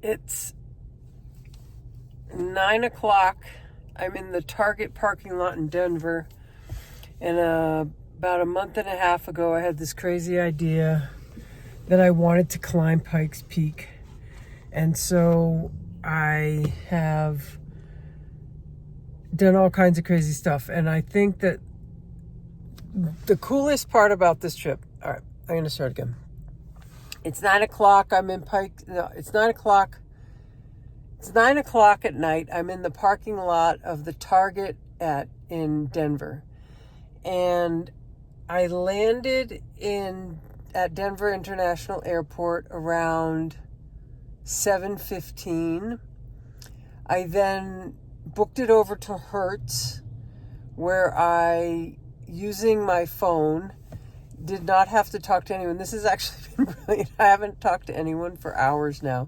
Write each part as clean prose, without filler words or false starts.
It's 9 o'clock. I'm in the Target parking lot in Denver. And about a month and a half ago, I had this crazy idea that I wanted to climb Pikes Peak. And so I have done all kinds of crazy stuff. And I think that the coolest part about this trip, all right, I'm going to start again. It's 9 o'clock. I'm in Pikes. No, it's 9 o'clock. It's 9 o'clock at night. I'm in the parking lot of the Target in Denver. And I landed at Denver International Airport around 7:15. I then booked it over to Hertz, where I, using my phone, did not have to talk to anyone. This has actually been brilliant. I haven't talked to anyone for hours now.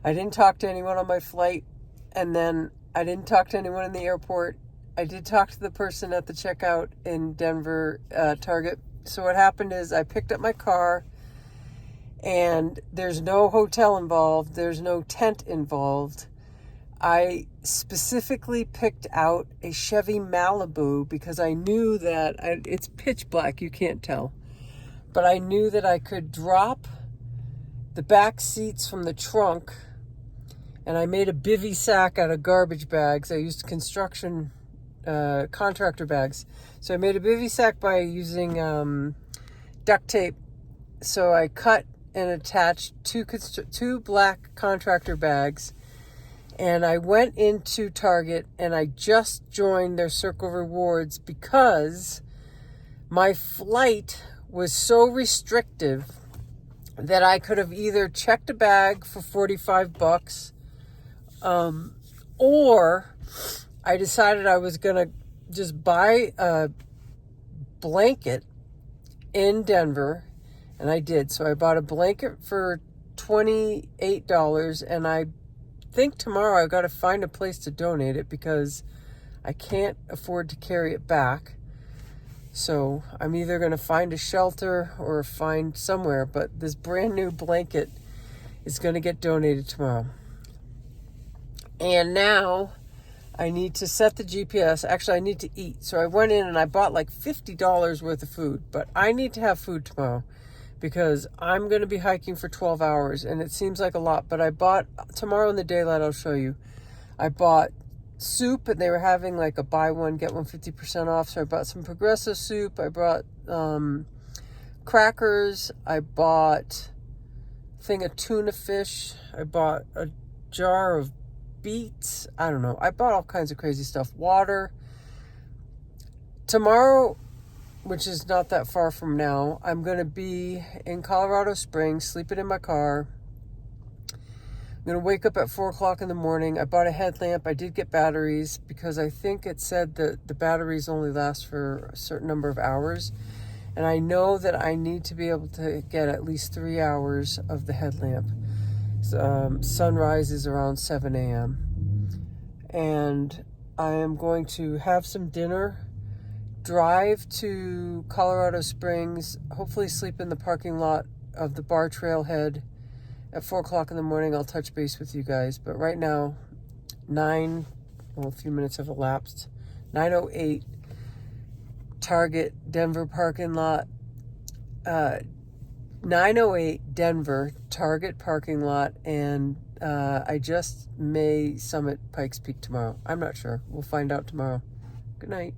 I didn't talk to anyone on my flight, and then I didn't talk to anyone in the airport. I did talk to the person at the checkout in Denver Target. So what happened is I picked up my car, and there's no hotel involved. There's no tent involved. I specifically picked out a Chevy Malibu because I knew that it's pitch black, you can't tell. But I knew that I could drop the back seats from the trunk, and I made a bivy sack out of garbage bags. I used construction contractor bags. So I made a bivy sack by using duct tape. So I cut and attached two black contractor bags. And I went into Target, and I just joined their Circle Rewards because my flight was so restrictive that I could have either checked a bag for $45, or I decided I was going to just buy a blanket in Denver, and I did. So I bought a blanket for $28, and I think tomorrow I've got to find a place to donate it because I can't afford to carry it back. So I'm either going to find a shelter or find somewhere, but this brand new blanket is going to get donated tomorrow. And now I need to set the GPS. Actually, I need to eat. So I went in and I bought like $50 worth of food, but I need to have food tomorrow because I'm going to be hiking for 12 hours, and it seems like a lot, but I bought, tomorrow in the daylight, I'll show you, I bought soup, and they were having like a buy one, get one 50% off, so I bought some Progresso soup, I brought crackers, I bought a thing of tuna fish, I bought a jar of beets, I don't know, I bought all kinds of crazy stuff, water. Tomorrow, which is not that far from now, I'm going to be in Colorado Springs, sleeping in my car. I'm going to wake up at 4 o'clock in the morning. I bought a headlamp. I did get batteries because I think it said that the batteries only last for a certain number of hours. And I know that I need to be able to get at least 3 hours of the headlamp. Sunrise is around 7 a.m. And I am going to have some dinner, drive to Colorado Springs, hopefully sleep in the parking lot of the Barr Trailhead. At 4 o'clock in the morning, I'll touch base with you guys. But right now, a few minutes have elapsed. 9:08, Target, Denver parking lot. 9:08, Denver, Target parking lot. And I just may summit Pikes Peak tomorrow. I'm not sure. We'll find out tomorrow. Good night.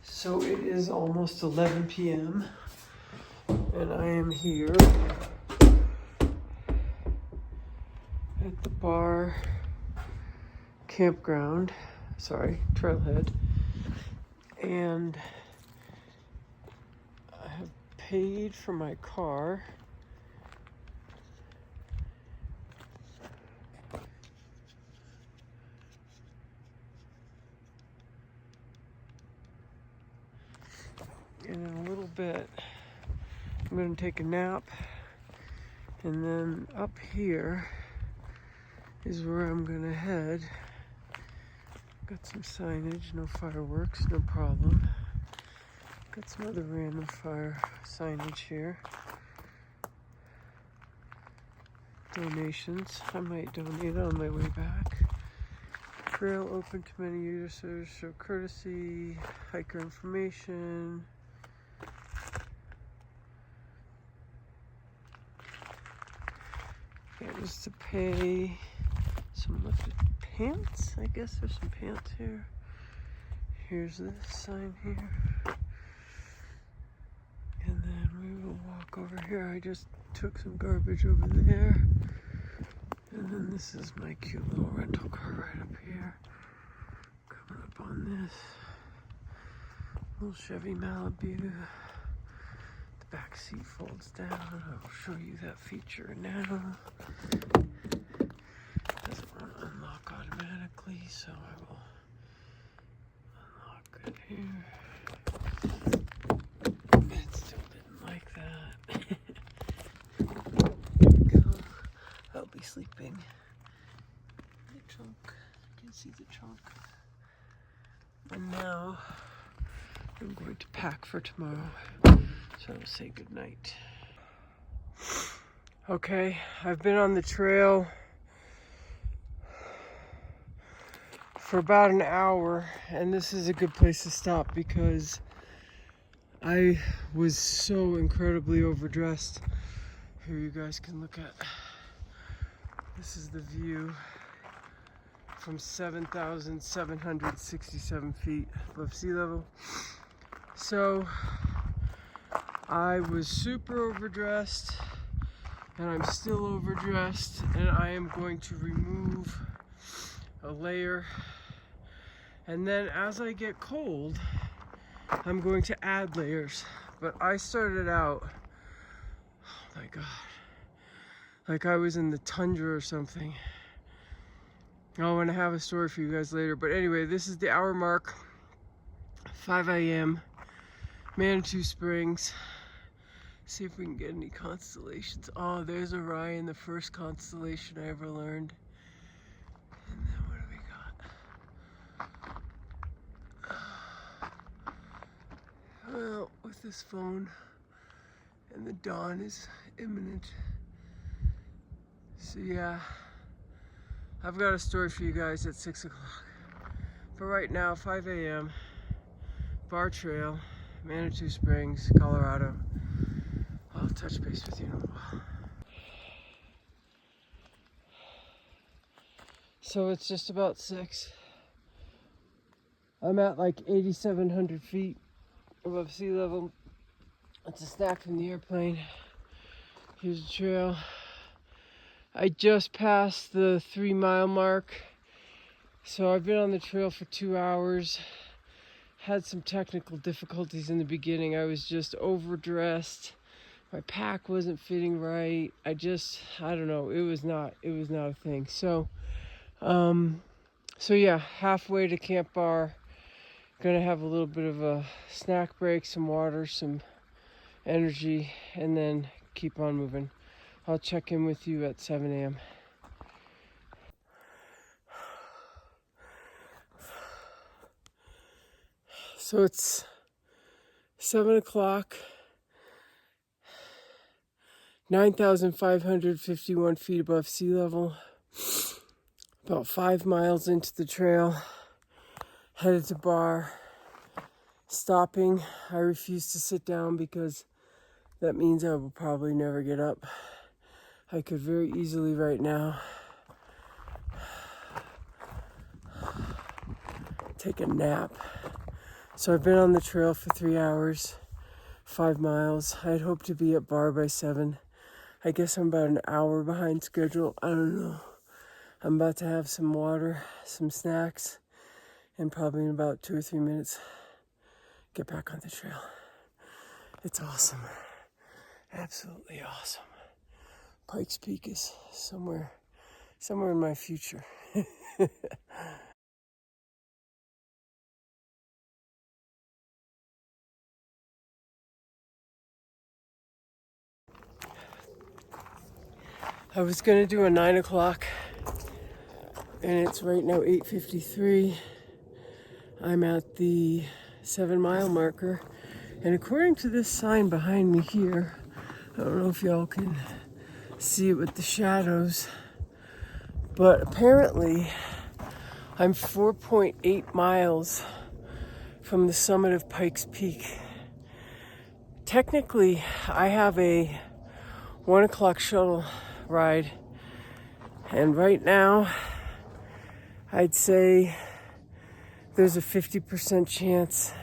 So it is almost 11 p.m. and I am here at the Barr Trailhead, and I have paid for my car. And in a little bit, I'm going to take a nap, and then up here is where I'm going to head, Got some signage, no fireworks, no problem. Got some other random fire signage here. Donations. I might donate on my way back. Trail open to many users, show courtesy, hiker information. It was to pay. Some lifted pants. I guess there's some pants here. Here's this sign here. And then we will walk over here. I just took some garbage over there. And then this is my cute little rental car right up here. Coming up on this little Chevy Malibu. The back seat folds down. I will show you that feature now. Doesn't want to unlock automatically, so I will unlock it here. It still didn't like that. There we go. I'll be sleeping in the trunk. You can see the trunk. And now I'm going to pack for tomorrow. So I'll say goodnight. Okay, I've been on the trail for about an hour, and this is a good place to stop because I was so incredibly overdressed. Here you guys can look at. This is the view from 7,767 feet above sea level. So I was super overdressed, and I'm still overdressed, and I am going to remove a layer. And then as I get cold, I'm going to add layers. But I started out, oh my God, like I was in the tundra or something. I want to have a story for you guys later. But anyway, this is the hour mark, 5 a.m., Manitou Springs. See if we can get any constellations. Oh, there's Orion, the first constellation I ever learned. And then what do we got? Well, with this phone, and the dawn is imminent. So yeah, I've got a story for you guys at 6 o'clock. But right now, 5 a.m., Barr Trail, Manitou Springs, Colorado. I'll touch base with you in a while. So it's just about 6. I'm at like 8,700 feet above sea level. It's a snack from the airplane. Here's the trail. I just passed the 3-mile mark. So I've been on the trail for 2 hours. Had some technical difficulties in the beginning. I was just overdressed. My pack wasn't fitting right. I don't know. It was not a thing. So yeah, halfway to Camp Barr. Gonna have a little bit of a snack break, some water, some energy, and then keep on moving. I'll check in with you at 7 a.m. So it's 7 o'clock, 9,551 feet above sea level, about 5 miles into the trail, headed to Barr, stopping. I refuse to sit down because that means I will probably never get up. I could very easily right now take a nap. So I've been on the trail for 3 hours, 5 miles. I'd hoped to be at Barr by 7. I guess I'm about an hour behind schedule. I don't know. I'm about to have some water, some snacks, and probably in about 2 or 3 minutes, get back on the trail. It's awesome. Absolutely awesome. Pikes Peak is somewhere in my future. I was gonna do a 9 o'clock, and it's right now 8:53. I'm at the 7-mile marker, and according to this sign behind me here, I don't know if y'all can see it with the shadows, but apparently I'm 4.8 miles from the summit of Pikes Peak. Technically, I have a 1 o'clock shuttle ride, and right now I'd say there's a 50% chance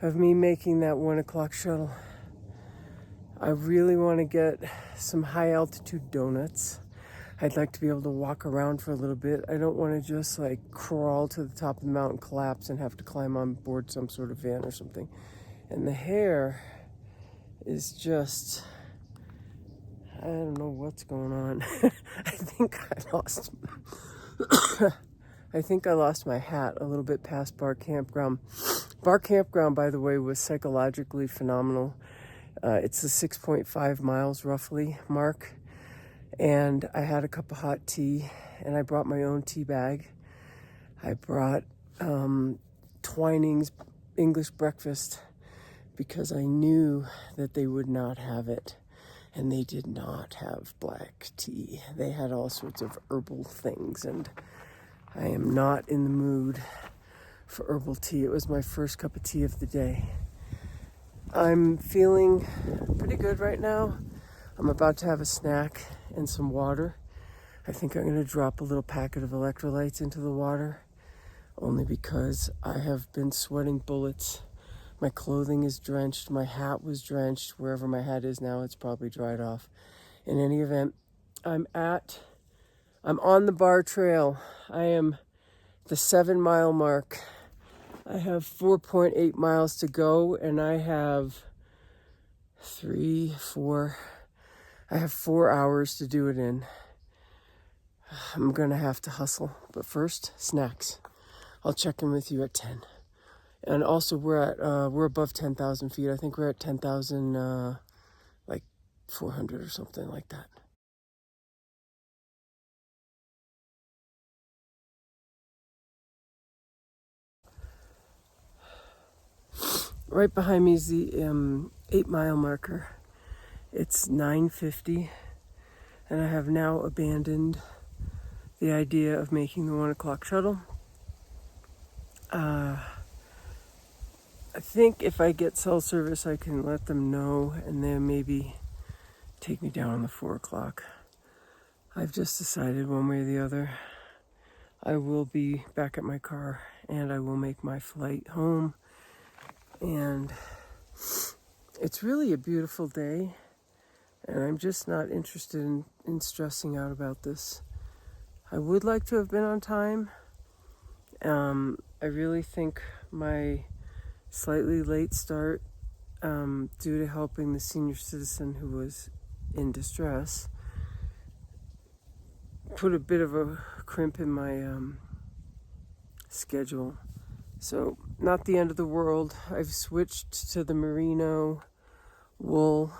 of me making that 1 o'clock shuttle. I really want to get some high altitude donuts. I'd like to be able to walk around for a little bit. I don't want to just like crawl to the top of the mountain, collapse, and have to climb on board some sort of van or something. And the hair is just, I don't know what's going on. I think I lost my hat a little bit past Barr Campground. Barr Campground, by the way, was psychologically phenomenal. It's the 6.5 miles roughly mark. And I had a cup of hot tea, and I brought my own tea bag. I brought Twining's English breakfast because I knew that they would not have it. And they did not have black tea. They had all sorts of herbal things, and I am not in the mood for herbal tea. It was my first cup of tea of the day. I'm feeling pretty good right now. I'm about to have a snack and some water. I think I'm going to drop a little packet of electrolytes into the water, only because I have been sweating bullets. My clothing is drenched. My hat was drenched. Wherever my hat is now, it's probably dried off. In any event, I'm on the Barr Trail. I am the 7-mile mark. I have 4.8 miles to go, and I have 4 hours to do it in. I'm gonna have to hustle, but first, snacks. I'll check in with you at 10. And also, we're above 10,000 feet. I think we're at 10,000, like 400 or something like that. Right behind me is the 8-mile marker. It's 9:50, and I have now abandoned the idea of making the 1 o'clock shuttle. I think if I get cell service, I can let them know and then maybe take me down on the 4 o'clock. I've just decided one way or the other. I will be back at my car, and I will make my flight home. And it's really a beautiful day, and I'm just not interested in stressing out about this. I would like to have been on time. I really think my slightly late start, due to helping the senior citizen who was in distress, put a bit of a crimp in my schedule. So, not the end of the world. I've switched to the merino wool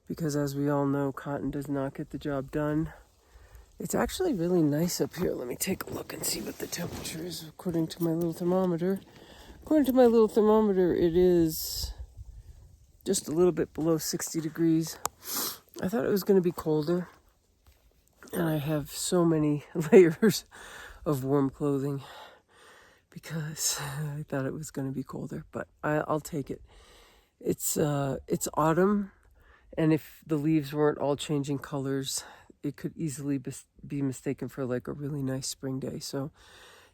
because, as we all know, cotton does not get the job done. It's actually really nice up here. Let me take a look and see what the temperature is according to my little thermometer. According to my little thermometer, it is just a little bit below 60 degrees. I thought it was going to be colder, and I have so many layers of warm clothing because I thought it was going to be colder, but I'll take it. It's autumn, and if the leaves weren't all changing colors, it could easily be mistaken for like a really nice spring day. So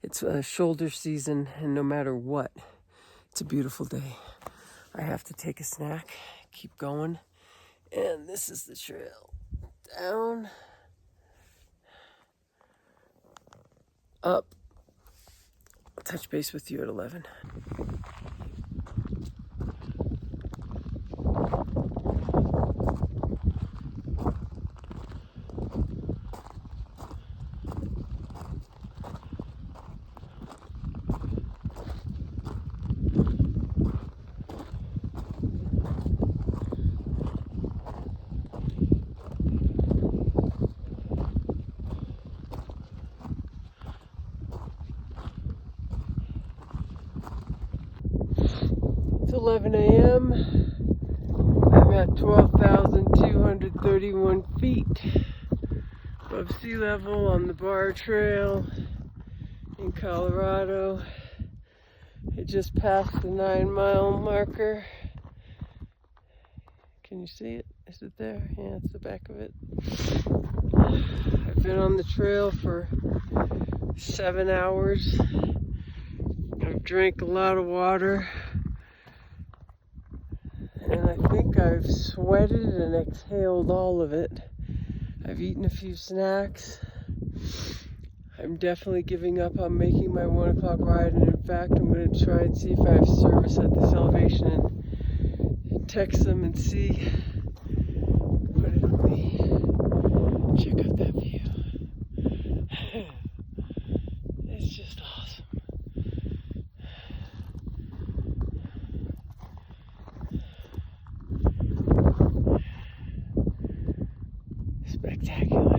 it's a shoulder season, and no matter what, it's a beautiful day. I have to take a snack, keep going, and this is the trail. Down, up. I'll touch base with you at 11. 11 a.m. I'm at 12,231 feet above sea level on the Barr Trail in Colorado. I just passed the 9-mile marker. Can you see it? Is it there? Yeah, it's the back of it. I've been on the trail for 7 hours. I've drank a lot of water. And I think I've sweated and exhaled all of it. I've eaten a few snacks. I'm definitely giving up on making my 1 o'clock ride, and in fact I'm going to try and see if I have service at this elevation and text them and see what it'll be. Check out that view. It's just awesome. Spectacular.